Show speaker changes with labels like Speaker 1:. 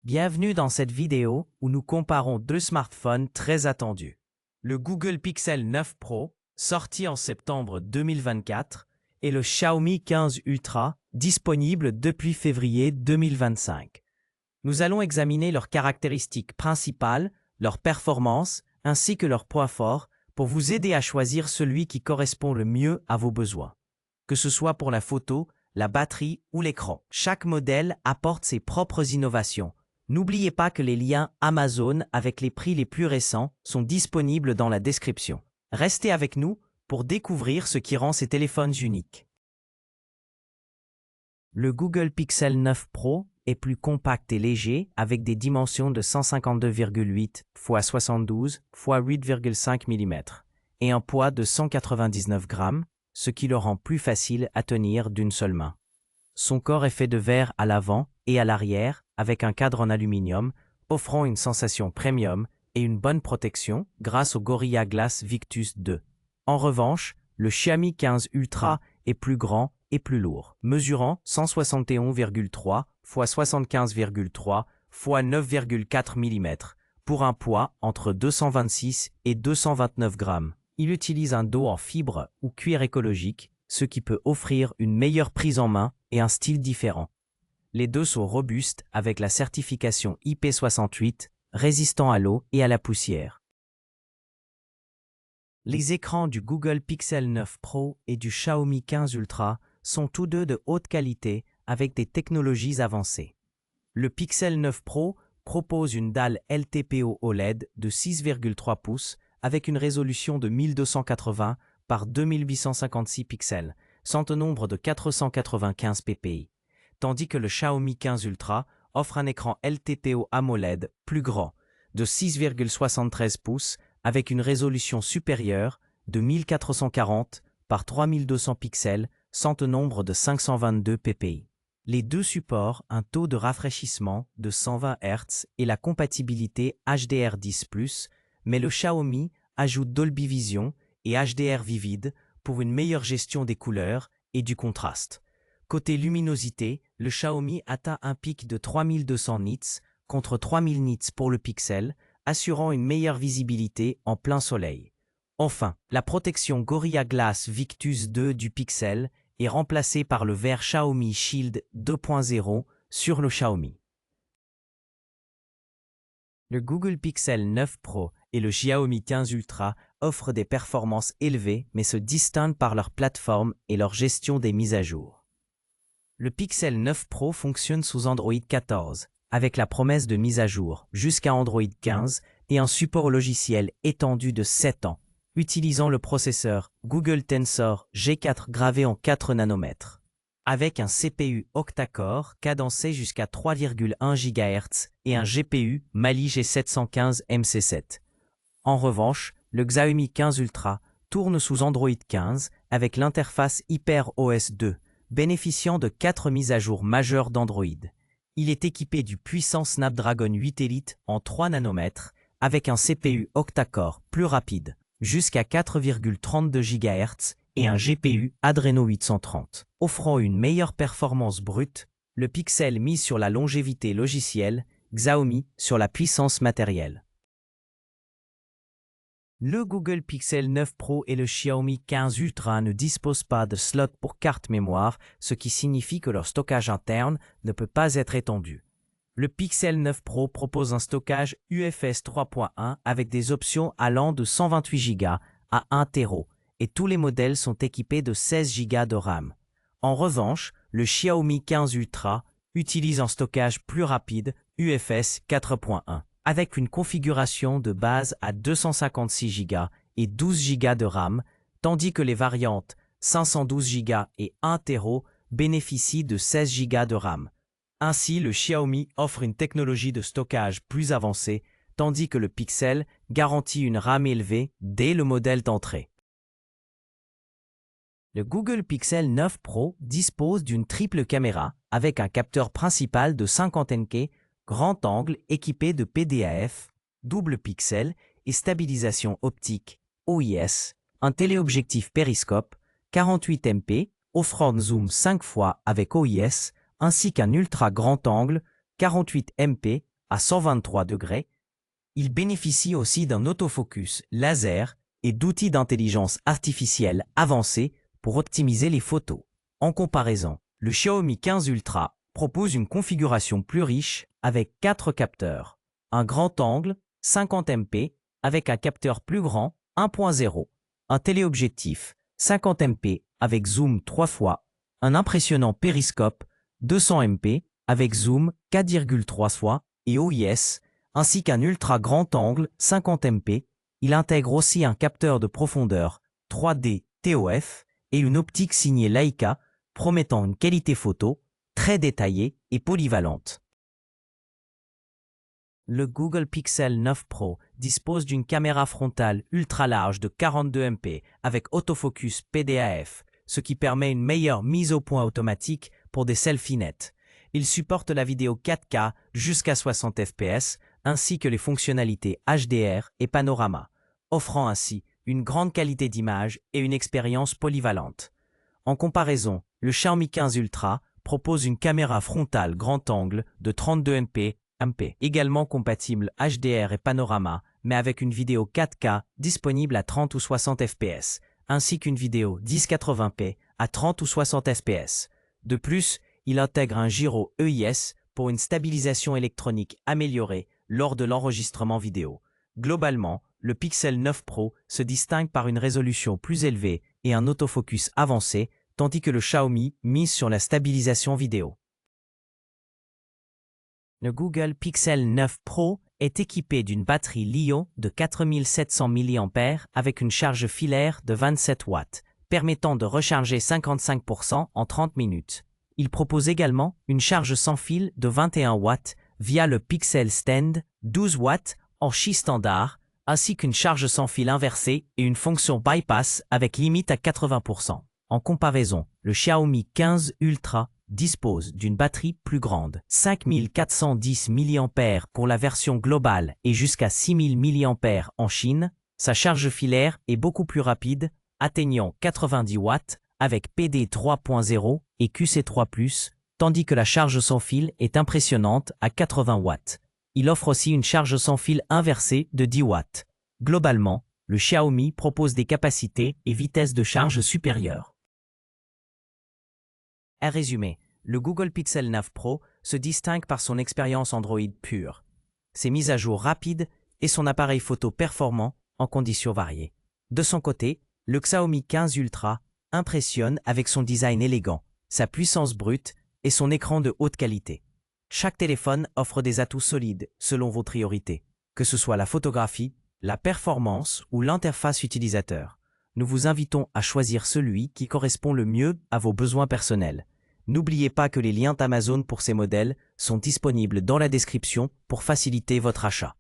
Speaker 1: Bienvenue dans cette vidéo où nous comparons deux smartphones très attendus. Le Google Pixel 9 Pro, sorti en septembre 2024, et le Xiaomi 15 Ultra, disponible depuis février 2025. Nous allons examiner leurs caractéristiques principales, leurs performances, ainsi que leurs points forts pour vous aider à choisir celui qui correspond le mieux à vos besoins. Que ce soit pour la photo, la batterie ou l'écran, chaque modèle apporte ses propres innovations. N'oubliez pas que les liens Amazon avec les prix les plus récents sont disponibles dans la description. Restez avec nous pour découvrir ce qui rend ces téléphones uniques. Le Google Pixel 9 Pro est plus compact et léger avec des dimensions de 152,8 x 72 x 8,5 mm et un poids de 199 grammes, ce qui le rend plus facile à tenir d'une seule main. Son corps est fait de verre à l'avant et à l'arrière avec un cadre en aluminium, offrant une sensation premium et une bonne protection grâce au Gorilla Glass Victus 2. En revanche, le Xiaomi 15 Ultra est plus grand et plus lourd, mesurant 171,3 x 75,3 x 9,4 mm pour un poids entre 226 et 229 grammes. Il utilise un dos en fibre ou cuir écologique, ce qui peut offrir une meilleure prise en main et un style différent. Les deux sont robustes avec la certification IP68, résistant à l'eau et à la poussière. Les écrans du Google Pixel 9 Pro et du Xiaomi 15 Ultra sont tous deux de haute qualité avec des technologies avancées. Le Pixel 9 Pro propose une dalle LTPO OLED de 6,3 pouces avec une résolution de 1280 par 2856 pixels, sans un nombre de 495 ppi, tandis que le Xiaomi 15 Ultra offre un écran LTPO AMOLED plus grand, de 6,73 pouces avec une résolution supérieure de 1440 par 3200 pixels, sans un nombre de 522 ppi. Les deux supportent un taux de rafraîchissement de 120 Hz et la compatibilité HDR10+, mais le Xiaomi ajoute Dolby Vision et HDR Vivid pour une meilleure gestion des couleurs et du contraste. Côté luminosité, le Xiaomi atteint un pic de 3200 nits contre 3000 nits pour le Pixel, assurant une meilleure visibilité en plein soleil. Enfin, la protection Gorilla Glass Victus 2 du Pixel est remplacée par le verre Xiaomi Shield 2.0 sur le Xiaomi. Le Google Pixel 9 Pro et le Xiaomi 15 Ultra offrent des performances élevées mais se distinguent par leur plateforme et leur gestion des mises à jour. Le Pixel 9 Pro fonctionne sous Android 14, avec la promesse de mise à jour jusqu'à Android 15 et un support logiciel étendu de 7 ans, utilisant le processeur Google Tensor G4 gravé en 4 nanomètres. Avec un CPU octa-core cadencé jusqu'à 3,1 GHz et un GPU Mali G715 MC7. En revanche, le Xiaomi 15 Ultra tourne sous Android 15 avec l'interface HyperOS 2, bénéficiant de 4 mises à jour majeures d'Android. Il est équipé du puissant Snapdragon 8 Elite en 3 nanomètres avec un CPU octa-core plus rapide, jusqu'à 4,32 GHz et un GPU Adreno 830. Offrant une meilleure performance brute, le Pixel mise sur la longévité logicielle, Xiaomi sur la puissance matérielle. Le Google Pixel 9 Pro et le Xiaomi 15 Ultra ne disposent pas de slot pour carte mémoire, ce qui signifie que leur stockage interne ne peut pas être étendu. Le Pixel 9 Pro propose un stockage UFS 3.1 avec des options allant de 128 Go à 1 TB et tous les modèles sont équipés de 16 Go de RAM. En revanche, le Xiaomi 15 Ultra utilise un stockage plus rapide UFS 4.1. avec une configuration de base à 256 Go et 12 Go de RAM, tandis que les variantes 512 Go et 1 TB bénéficient de 16 Go de RAM. Ainsi, le Xiaomi offre une technologie de stockage plus avancée, tandis que le Pixel garantit une RAM élevée dès le modèle d'entrée. Le Google Pixel 9 Pro dispose d'une triple caméra avec un capteur principal de 50 nk, grand angle équipé de PDAF, double pixel et stabilisation optique OIS, un téléobjectif périscope, 48 MP, offrant zoom 5 fois avec OIS, ainsi qu'un ultra grand angle, 48 MP, à 123 degrés. Il bénéficie aussi d'un autofocus laser et d'outils d'intelligence artificielle avancés pour optimiser les photos. En comparaison, le Xiaomi 15 Ultra propose une configuration plus riche avec 4 capteurs, un grand angle 50 MP avec un capteur plus grand 1.0, un téléobjectif 50 MP avec zoom 3 fois, un impressionnant périscope 200 MP avec zoom 4,3 fois et OIS, ainsi qu'un ultra grand angle 50 MP. Il intègre aussi un capteur de profondeur 3D TOF et une optique signée Leica promettant une qualité photo très détaillée et polyvalente. Le Google Pixel 9 Pro dispose d'une caméra frontale ultra large de 42 MP avec autofocus PDAF, ce qui permet une meilleure mise au point automatique pour des selfies nets. Il supporte la vidéo 4K jusqu'à 60 fps ainsi que les fonctionnalités HDR et panorama, offrant ainsi une grande qualité d'image et une expérience polyvalente. En comparaison, le Xiaomi 15 Ultra propose une caméra frontale grand angle de 32 MP, également compatible HDR et panorama, mais avec une vidéo 4K disponible à 30 ou 60 fps, ainsi qu'une vidéo 1080p à 30 ou 60 fps. De plus, il intègre un gyro EIS pour une stabilisation électronique améliorée lors de l'enregistrement vidéo. Globalement, le Pixel 9 Pro se distingue par une résolution plus élevée et un autofocus avancé, tandis que le Xiaomi mise sur la stabilisation vidéo. Le Google Pixel 9 Pro est équipé d'une batterie Li-ion de 4700 mAh avec une charge filaire de 27 watts, permettant de recharger 55% en 30 minutes. Il propose également une charge sans fil de 21 watts via le Pixel Stand 12 watts en Qi standard, ainsi qu'une charge sans fil inversée et une fonction bypass avec limite à 80%. En comparaison, le Xiaomi 15 Ultra dispose d'une batterie plus grande, 5410 mAh pour la version globale et jusqu'à 6000 mAh en Chine. Sa charge filaire est beaucoup plus rapide, atteignant 90 watts avec PD 3.0 et QC3+, tandis que la charge sans fil est impressionnante à 80 watts. Il offre aussi une charge sans fil inversée de 10 watts. Globalement, le Xiaomi propose des capacités et vitesses de charge supérieures. En résumé, le Google Pixel 9 Pro se distingue par son expérience Android pure, ses mises à jour rapides et son appareil photo performant en conditions variées. De son côté, le Xiaomi 15 Ultra impressionne avec son design élégant, sa puissance brute et son écran de haute qualité. Chaque téléphone offre des atouts solides selon vos priorités, que ce soit la photographie, la performance ou l'interface utilisateur. Nous vous invitons à choisir celui qui correspond le mieux à vos besoins personnels. N'oubliez pas que les liens d'Amazon pour ces modèles sont disponibles dans la description pour faciliter votre achat.